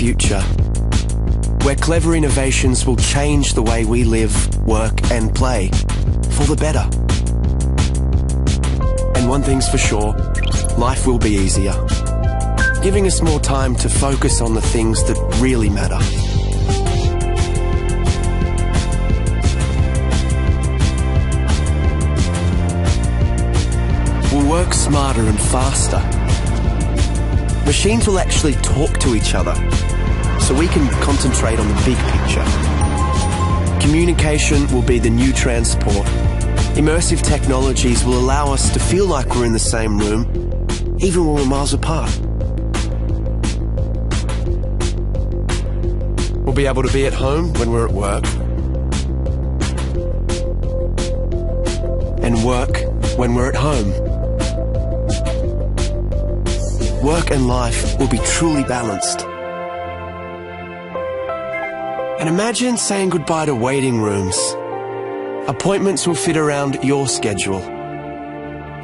future, where clever innovations will change the way we live, work and play for the better. And one thing's for sure, life will be easier, giving us more time to focus on the things that really matter. We'll work smarter and faster. Machines will actually talk to each other, so we can concentrate on the big picture. Communication will be the new transport. Immersive technologies will allow us to feel like we're in the same room, even when we're miles apart. We'll be able to be at home when we're at work, and work when we're at home. Work and life will be truly balanced. And imagine saying goodbye to waiting rooms. Appointments will fit around your schedule.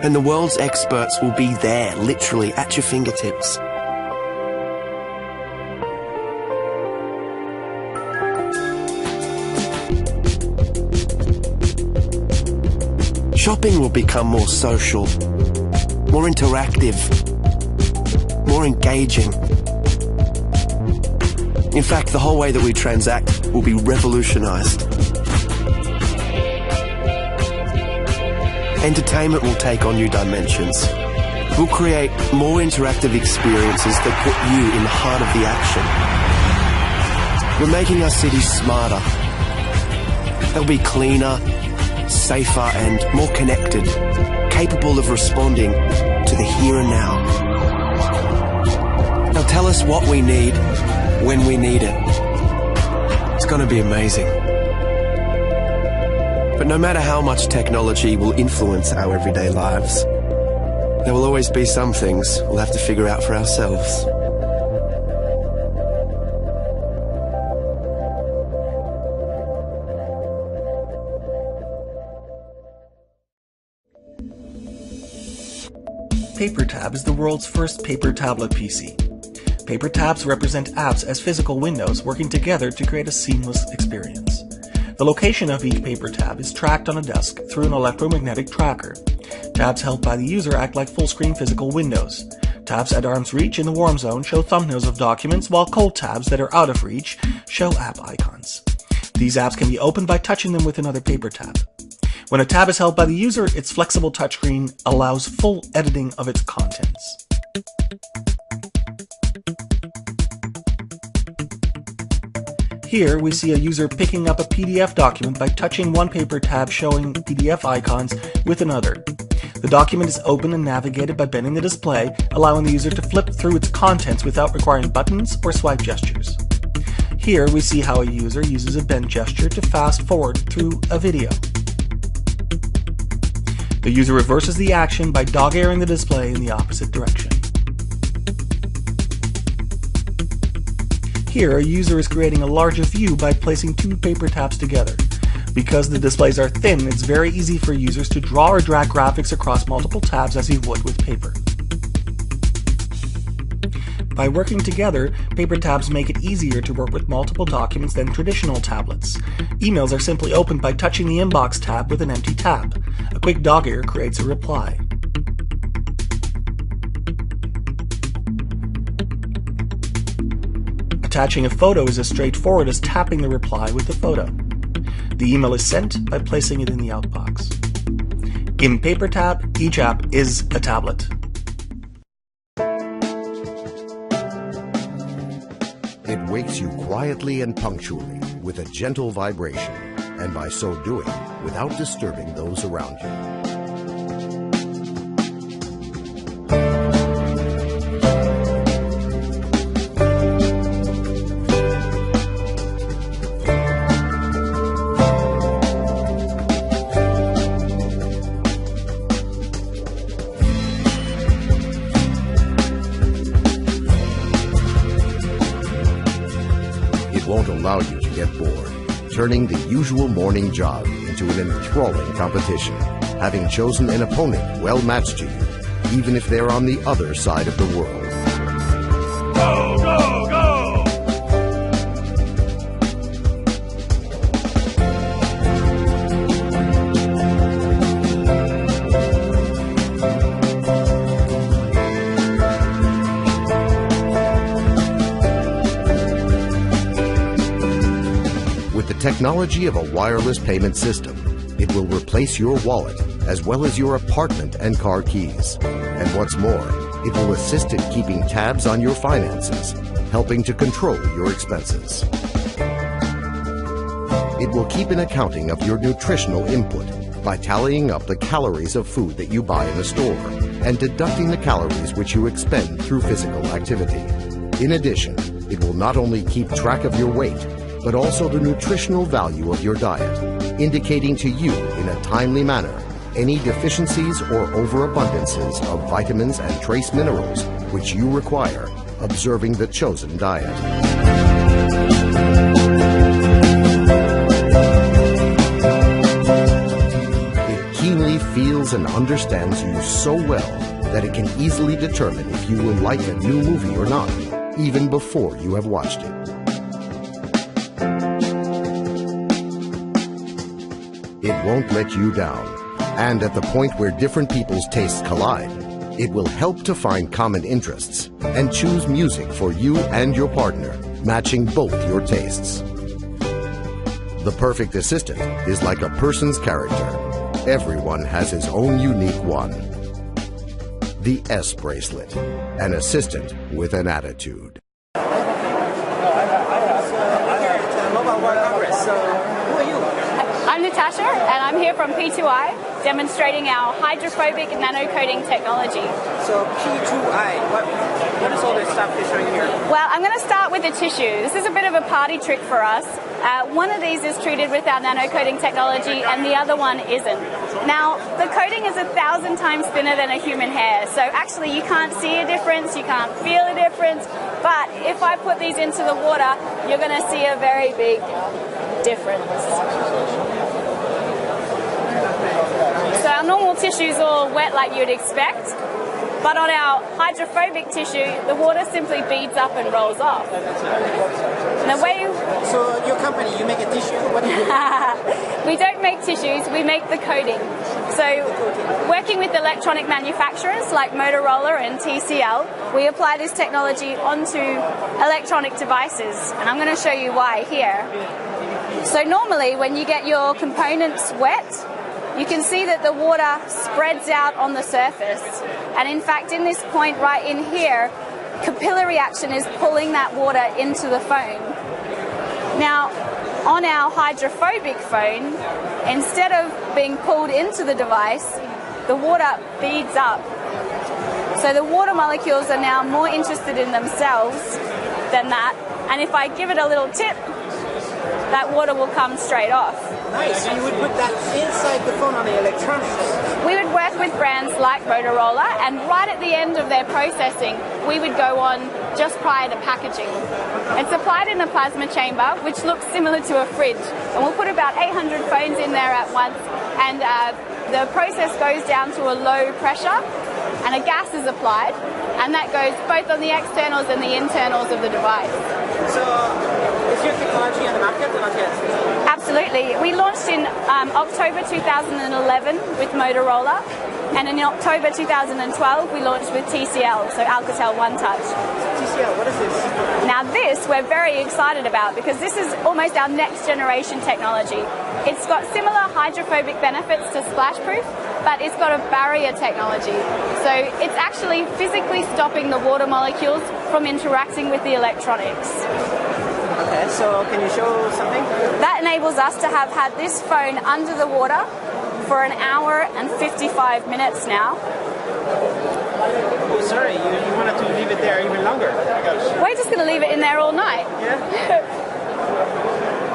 And the world's experts will be there, literally at your fingertips. Shopping will become more social, more interactive, more engaging. In fact, the whole way that we transact will be revolutionized. Entertainment will take on new dimensions. We'll create more interactive experiences that put you in the heart of the action. We're making our cities smarter. They'll be cleaner, safer and more connected, capable of responding to the here and now. They'll tell us what we need when we need it. It's going to be amazing. But no matter how much technology will influence our everyday lives, there will always be some things we'll have to figure out for ourselves. PaperTab is the world's first paper tablet PC. Paper tabs represent apps as physical windows working together to create a seamless experience. The location of each paper tab is tracked on a desk through an electromagnetic tracker. Tabs held by the user act like full-screen physical windows. Tabs at arm's reach in the warm zone show thumbnails of documents, while cold tabs that are out of reach show app icons. These apps can be opened by touching them with another paper tab. When a tab is held by the user, its flexible touchscreen allows full editing of its contents. Here we see a user picking up a PDF document by touching one paper tab showing PDF icons with another. The document is opened and navigated by bending the display, allowing the user to flip through its contents without requiring buttons or swipe gestures. Here we see how a user uses a bend gesture to fast forward through a video. The user reverses the action by dog-earing the display in the opposite direction. Here, a user is creating a larger view by placing two paper tabs together. Because the displays are thin, it's very easy for users to draw or drag graphics across multiple tabs as you would with paper. By working together, paper tabs make it easier to work with multiple documents than traditional tablets. Emails are simply opened by touching the inbox tab with an empty tab. A quick dog-ear creates a reply. Attaching a photo is as straightforward as tapping the reply with the photo. The email is sent by placing it in the outbox. In PaperTab, each app is a tablet. It wakes you quietly and punctually with a gentle vibration, and by so doing, without disturbing those around you. Won't allow you to get bored, turning the usual morning jog into an enthralling competition, having chosen an opponent well matched to you, even if they're on the other side of the world. Go, go, go! technology of a wireless payment system, it will replace your wallet as well as your apartment and car keys. And what's more, it will assist in keeping tabs on your finances, helping to control your expenses. It will keep an accounting of your nutritional input by tallying up the calories of food that you buy in a store and deducting the calories which you expend through physical activity. In addition, it will not only keep track of your weight, but also the nutritional value of your diet, indicating to you in a timely manner any deficiencies or overabundances of vitamins and trace minerals which you require, observing the chosen diet. It keenly feels and understands you so well that it can easily determine if you will like a new movie or not, even before you have watched it. It won't let you down, and at the point where different people's tastes collide, it will help to find common interests and choose music for you and your partner, matching both your tastes. The perfect assistant is like a person's character. Everyone has his own unique one. The S bracelet, an assistant with an attitude. I'm Natasha, and I'm here from P2I, demonstrating our hydrophobic nanocoating technology. So P2I, what is all this stuff you're showing here? Well, I'm going to start with the tissue. This is a bit of a party trick for us. One of these is treated with our nanocoating technology, and the other one isn't. Now, the coating is 1,000 times thinner than a human hair, so actually you can't see a difference, you can't feel a difference, but if I put these into the water, you're going to see a very big difference. So our normal tissue is all wet like you'd expect, but on our hydrophobic tissue, the water simply beads up and rolls off. And the way So your company, you make a tissue? What do you do? we don't make tissues, we make the coating. So working with electronic manufacturers like Motorola and TCL, we apply this technology onto electronic devices, and I'm going to show you why here. So normally when you get your components wet, you can see that the water spreads out on the surface. And in fact, in this point right in here, capillary action is pulling that water into the phone. Now, on our hydrophobic phone, instead of being pulled into the device, the water beads up. So the water molecules are now more interested in themselves than that. And if I give it a little tip, that water will come straight off. Nice, so you would put that inside the phone on the electronics. We would work with brands like Motorola, and right at the end of their processing, we would go on just prior to packaging. It's applied in a plasma chamber, which looks similar to a fridge. And we'll put about 800 phones in there at once, and the process goes down to a low pressure, and a gas is applied, and that goes both on the externals and the internals of the device. So is your technology on the market or not yet? Absolutely. We launched in October 2011 with Motorola, and in October 2012 we launched with TCL, so Alcatel One Touch. TCL, what is this? Now this we're very excited about because this is almost our next generation technology. It's got similar hydrophobic benefits to splashproof, but it's got a barrier technology. So it's actually physically stopping the water molecules from interacting with the electronics. Okay, so can you show something? That enables us to have had this phone under the water for 1 hour and 55 minutes now. Oh, sorry, you wanted to leave it there even longer. We're just going to leave it in there all night. Yeah?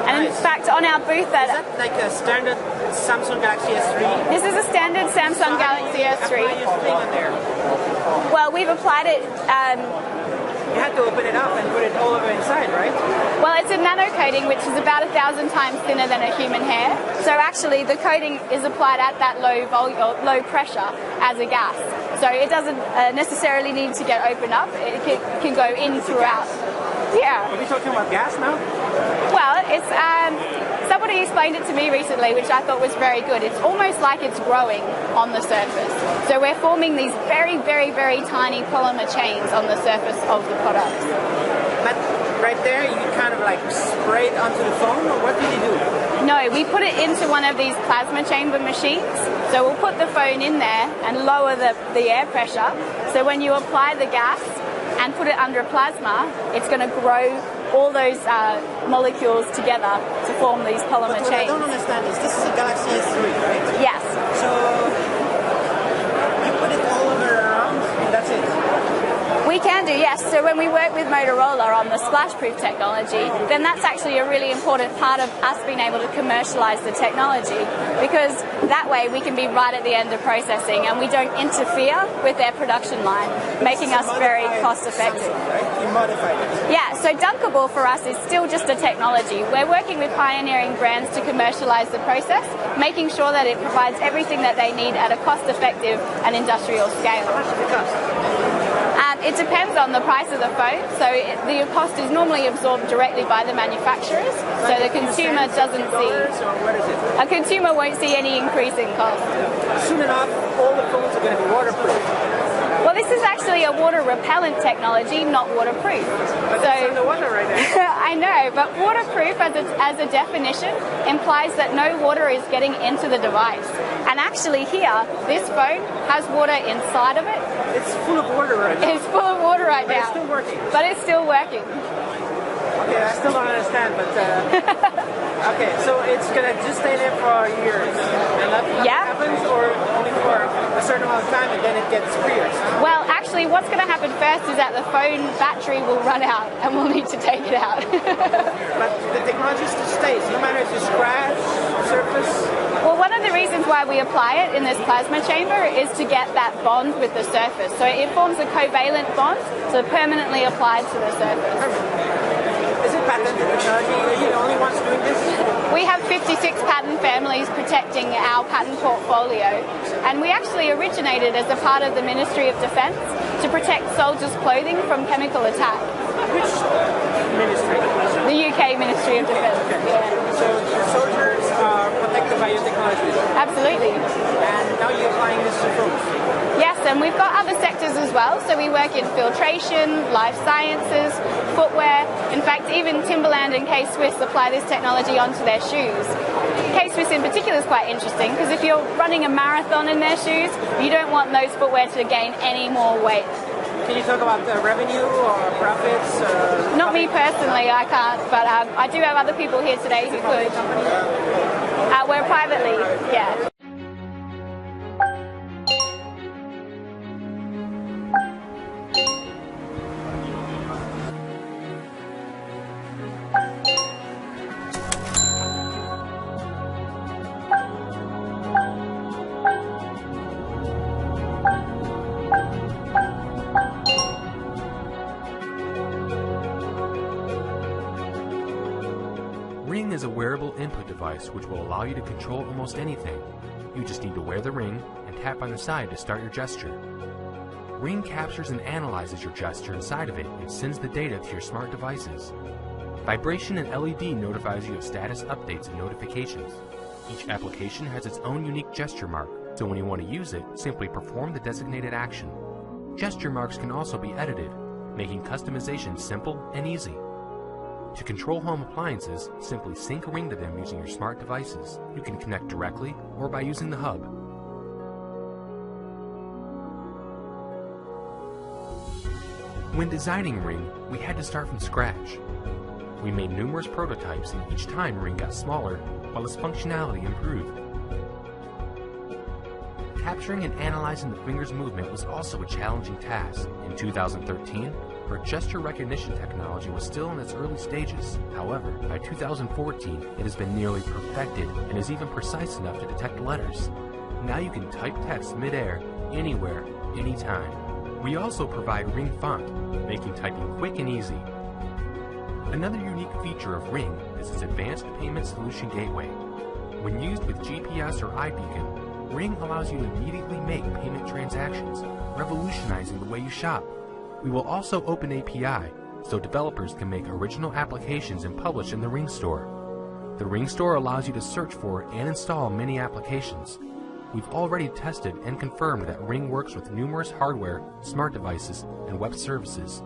And in fact, on our booth, Is that like a standard Samsung Galaxy S3? this is a standard Samsung Galaxy S3. Apply your thing on there. Well, we've applied it. You had to open it up and put it all over inside, right? Well, it's a nano coating, which is about 1,000 times thinner than a human hair. So actually, the coating is applied at that low pressure as a gas. So it doesn't necessarily need to get opened up. It can go in throughout. Yeah. Are we talking about gas now? Well, it's somebody explained it to me recently, which I thought was very good. It's almost like it's growing on the surface. So we're forming these very, very, very tiny polymer chains on the surface of the product. But right there, you kind of like spray it onto the phone, or what do you do? No, we put it into one of these plasma chamber machines. So we'll put the phone in there and lower the air pressure. So when you apply the gas and put it under a plasma, it's going to grow all those molecules together to form these polymer What chains. I don't understand is, this is a Galaxy S3, right? Yes. So you put it all over around, and that's it. We can do, yes. So when we work with Motorola on the splash-proof technology, then that's actually a really important part of us being able to commercialize the technology, because that way we can be right at the end of processing and we don't interfere with their production line, making us very cost-effective. Right? You modified it. Yeah, so Dunkable for us is still just a technology. We're working with pioneering brands to commercialize the process, making sure that it provides everything that they need at a cost-effective and industrial scale. How much does it cost? It depends on the price of the phone, so the cost is normally absorbed directly by the manufacturers, so the consumer doesn't see. Or what is it? A consumer won't see any increase in cost. Soon enough, all the phones are going to be waterproof. Well, this is actually a water repellent technology, not waterproof. But it's underwater right now. I know, but waterproof as a definition implies that no water is getting into the device. And actually here, this phone has water inside of it. It's full of water right now. It's full of water right But now. it's still working. But it's still working. Okay, I still don't understand, but okay, so it's gonna just stay there for years, and nothing happens, or only for a certain amount of time, and then it gets pierced. Well, actually, what's going to happen first is that the phone battery will run out, and we'll need to take it out. But the technology still stays, no matter if you scratch the surface. Well, one of the reasons why we apply it in this plasma chamber is to get that bond with the surface. So it forms a covalent bond, so permanently applied to the surface. Is it patented technology? Are you the only ones doing this? We have 56 patent families protecting our patent portfolio, and we actually originated as a part of the Ministry of Defence to protect soldiers' clothing from chemical attack. Which ministry? The UK Ministry of Defence. Okay. Yeah. So the soldiers are protected by your technology? Absolutely. And now you're applying this to phones? Yes, and we've got other sectors as well. So we work in filtration, life sciences, footwear. In fact, even Timberland and K-Swiss apply this technology onto their shoes. K-Swiss in particular is quite interesting because if you're running a marathon in their shoes, you don't want those footwear to gain any more weight. Can you talk about revenue or profits? Not me personally, I can't, but I do have other people here today who could. We're privately, yeah. Ring is a wearable input device which will allow you to control almost anything. You just need to wear the ring and tap on the side to start your gesture. Ring captures and analyzes your gesture inside of it and sends the data to your smart devices. Vibration and LED notifies you of status updates and notifications. Each application has its own unique gesture mark, so when you want to use it, simply perform the designated action. Gesture marks can also be edited, making customization simple and easy. To control home appliances, simply sync a ring to them using your smart devices. You can connect directly or by using the hub. When designing Ring, we had to start from scratch. We made numerous prototypes and each time Ring got smaller while its functionality improved. Capturing and analyzing the finger's movement was also a challenging task. In 2013, our gesture recognition technology was still in its early stages. However, by 2014, it has been nearly perfected and is even precise enough to detect letters. Now you can type text mid-air, anywhere, anytime. We also provide Ring font, making typing quick and easy. Another unique feature of Ring is its advanced payment solution gateway. When used with GPS or iBeacon, Ring allows you to immediately make payment transactions, revolutionizing the way you shop. We will also open API, so developers can make original applications and publish in the Ring Store. The Ring Store allows you to search for and install many applications. We've already tested and confirmed that Ring works with numerous hardware, smart devices, and web services.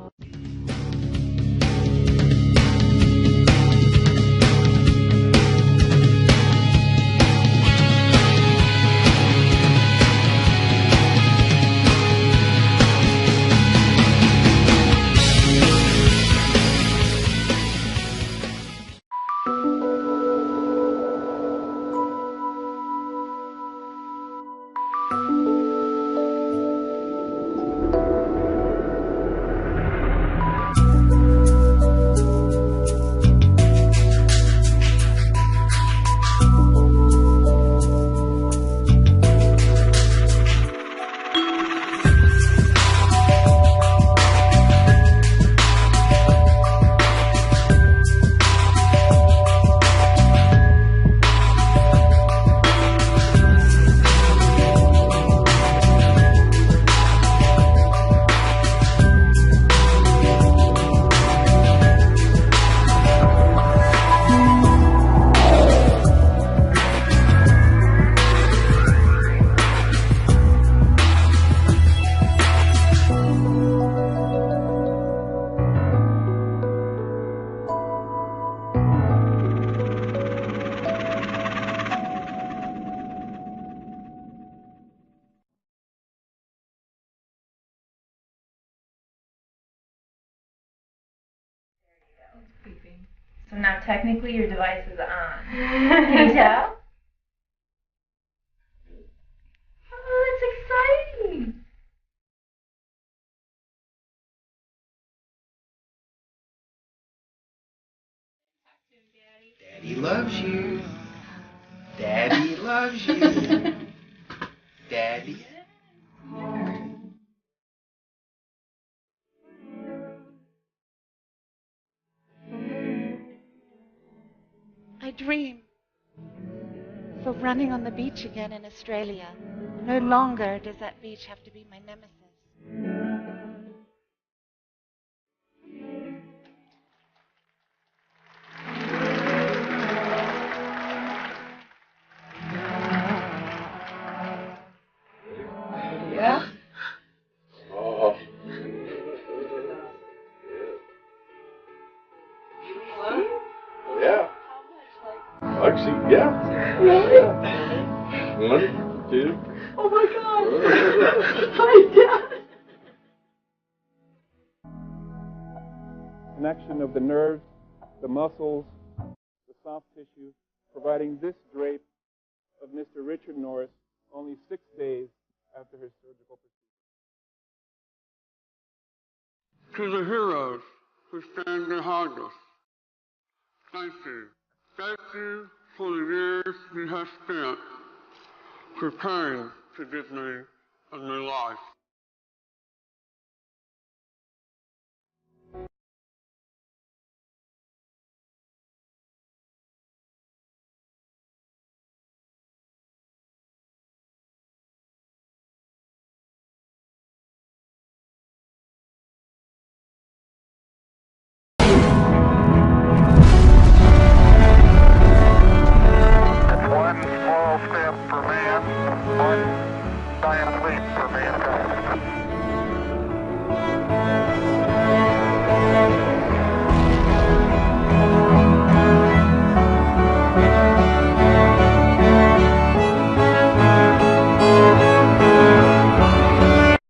So now technically your device is on. Can you tell? Oh, that's exciting! Daddy loves you. Daddy loves you. Daddy. I dream for running on the beach again in Australia. No longer does that beach have to be my nemesis. Yeah? Oh. Yeah. Actually, yeah. Really? Yeah. 1, 2. Oh my God! Hi, Dad! Connection of the nerves, the muscles, the soft tissue, providing this drape of Mr. Richard Norris only 6 days after his surgical procedure. To the heroes who stand behind us, thank you. Thank you for the years you have spent preparing to give me a new life. One small step for man, one giant leap for mankind.